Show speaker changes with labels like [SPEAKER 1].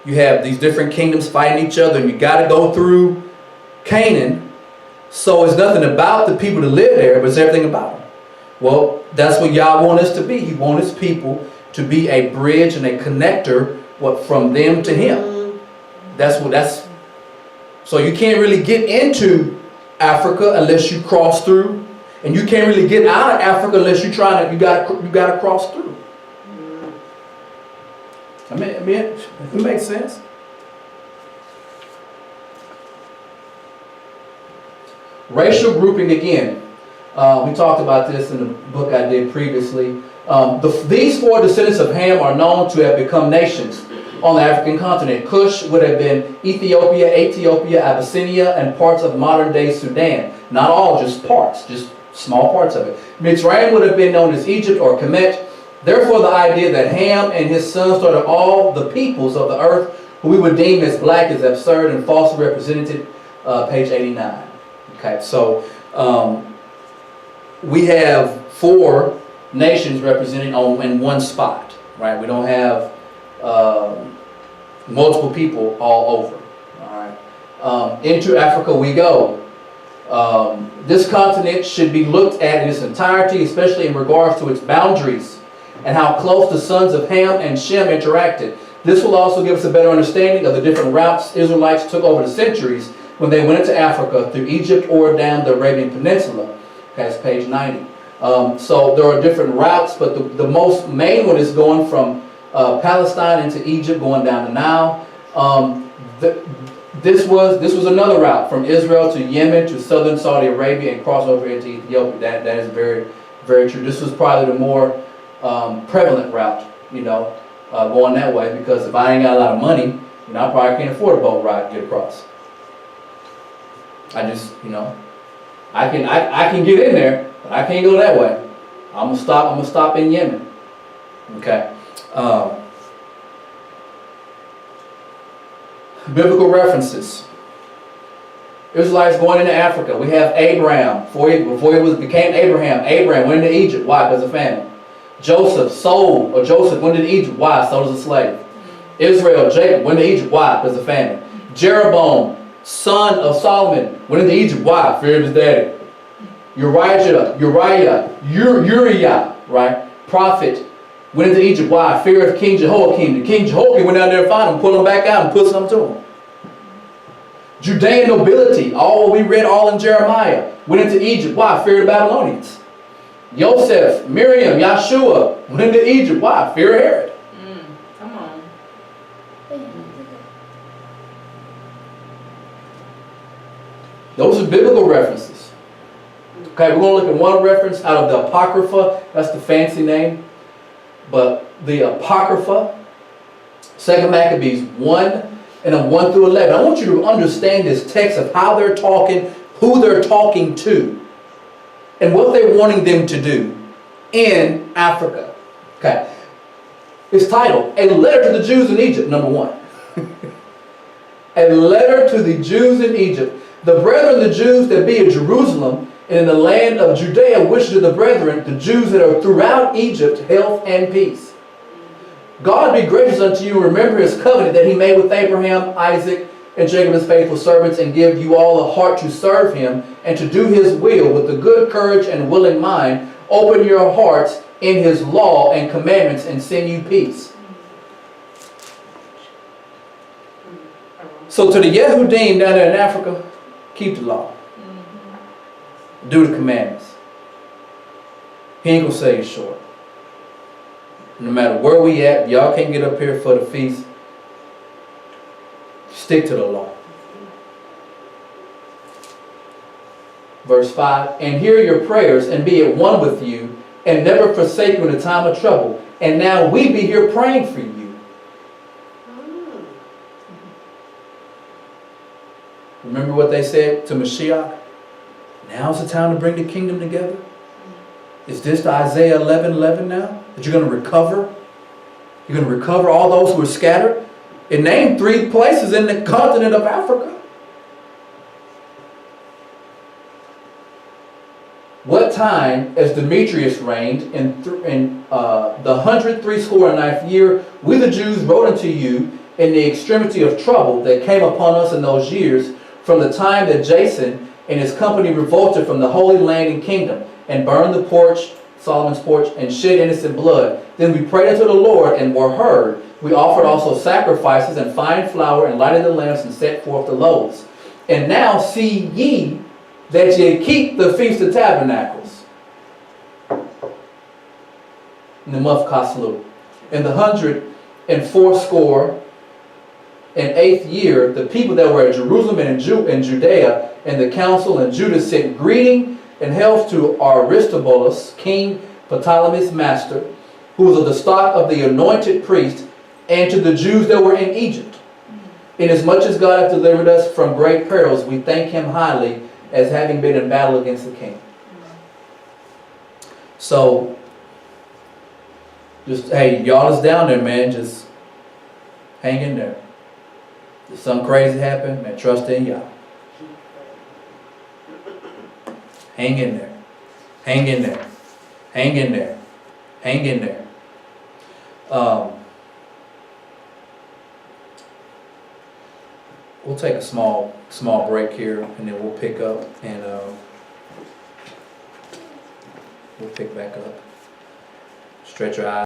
[SPEAKER 1] You have these different kingdoms fighting each other, and you got to go through Canaan. So it's nothing about the people that live there, but it's everything about them. Well, that's what Yah wants us to be. He wants his people to be a bridge and a connector, from them to him. So you can't really get into Africa unless you cross through, and you can't really get out of Africa unless you got to cross through. I mean, it makes sense. Racial grouping again. We talked about this in the book I did previously. These four descendants of Ham are known to have become nations on the African continent. Cush would have been Ethiopia, Abyssinia, and parts of modern-day Sudan. Not all, just parts, just small parts of it. Mitzrayim would have been known as Egypt or Kemet. Therefore, the idea that Ham and his sons started all the peoples of the earth, who we would deem as black, is absurd and falsely represented. Page 89. Okay, so we have four nations represented in one spot, right? We don't have multiple people all over. All right. Into Africa we go. This continent should be looked at in its entirety, especially in regards to its boundaries and how close the sons of Ham and Shem interacted. This will also give us a better understanding of the different routes Israelites took over the centuries when they went into Africa through Egypt or down the Arabian Peninsula. Okay, that's page 90. So there are different routes, but the most main one is going from Palestine into Egypt, going down the Nile. This was another route from Israel to Yemen to southern Saudi Arabia and cross over into Ethiopia. That is very, very true. This was probably the more prevalent route, going that way, because if I ain't got a lot of money, I probably can't afford a boat ride to get across. I just, I can get in there, but I can't go that way. I'm gonna stop in Yemen. Okay. Biblical references. Israelites going into Africa. We have Abraham. Before he became Abraham. Abraham went into Egypt. Why? Because of famine. Joseph went into Egypt. Why? Sold as a slave. Israel, Jacob went to Egypt. Why? Because of famine. Jeroboam, son of Solomon, went into Egypt. Why? Fear of his daddy. Uriah, right? Prophet, went into Egypt. Why? Fear of King Jehoiakim. The King Jehoiakim went down there and found him, pulled him back out and put something to him. Judean nobility, we read all in Jeremiah, went into Egypt. Why? Fear of the Babylonians. Joseph, Miriam, Yahshua went into Egypt. Why? Fear of Herod.
[SPEAKER 2] Come on.
[SPEAKER 1] Those are biblical references. Okay, we're going to look at one reference out of the Apocrypha. That's the fancy name. But the Apocrypha, 2 Maccabees 1 and 1 through 11. I want you to understand this text of how they're talking, who they're talking to, and what they're wanting them to do in Africa. Okay. It's titled, A Letter to the Jews in Egypt, number 1. A letter to the Jews in Egypt. The brethren, the Jews that be in Jerusalem, and in the land of Judea, wish to the brethren, the Jews that are throughout Egypt, health and peace. God be gracious unto you, and remember his covenant that he made with Abraham, Isaac, and Jacob his faithful servants, and give you all a heart to serve him, and to do his will with a good courage and willing mind. Open your hearts in his law and commandments, and send you peace. So to the Yehudim down there in Africa, keep the law. Do the commandments. He ain't gonna sell you short. No matter where we at, y'all can't get up here for the feast. Stick to the law. Verse 5, and hear your prayers, and be at one with you, and never forsake you in a time of trouble. And now we be here praying for you. Remember what they said to Mashiach? Now's the time to bring the kingdom together. Is this the Isaiah 11:11 now? That you're going to recover? You're going to recover all those who are scattered? It named 3 places in the continent of Africa. What time, as Demetrius reigned, in the 139th year, we the Jews wrote unto you in the extremity of trouble that came upon us in those years, from the time that Jason and his company revolted from the Holy Land and Kingdom, and burned the porch, Solomon's porch, and shed innocent blood. Then we prayed unto the Lord, and were heard. We offered also sacrifices, and fine flour, and lighted the lamps, and set forth the loaves. And now see ye that ye keep the Feast of Tabernacles in the month Caslu. In the 184 and 8th year, the people that were at Jerusalem and in Judea, and the council in Judah, sent greeting and health to Aristobulus, King Ptolemy's master, who was of the stock of the anointed priest, and to the Jews that were in Egypt. Inasmuch as God hath delivered us from great perils, we thank him highly, as having been in battle against the king. So, just, hey, y'all is down there, man. Just hang in there. If something crazy happen, man, trust in y'all. Hang in there. Hang in there. Hang in there. Hang in there. We'll take a small break here, and then we'll pick up, and we'll pick back up. Stretch your eyes.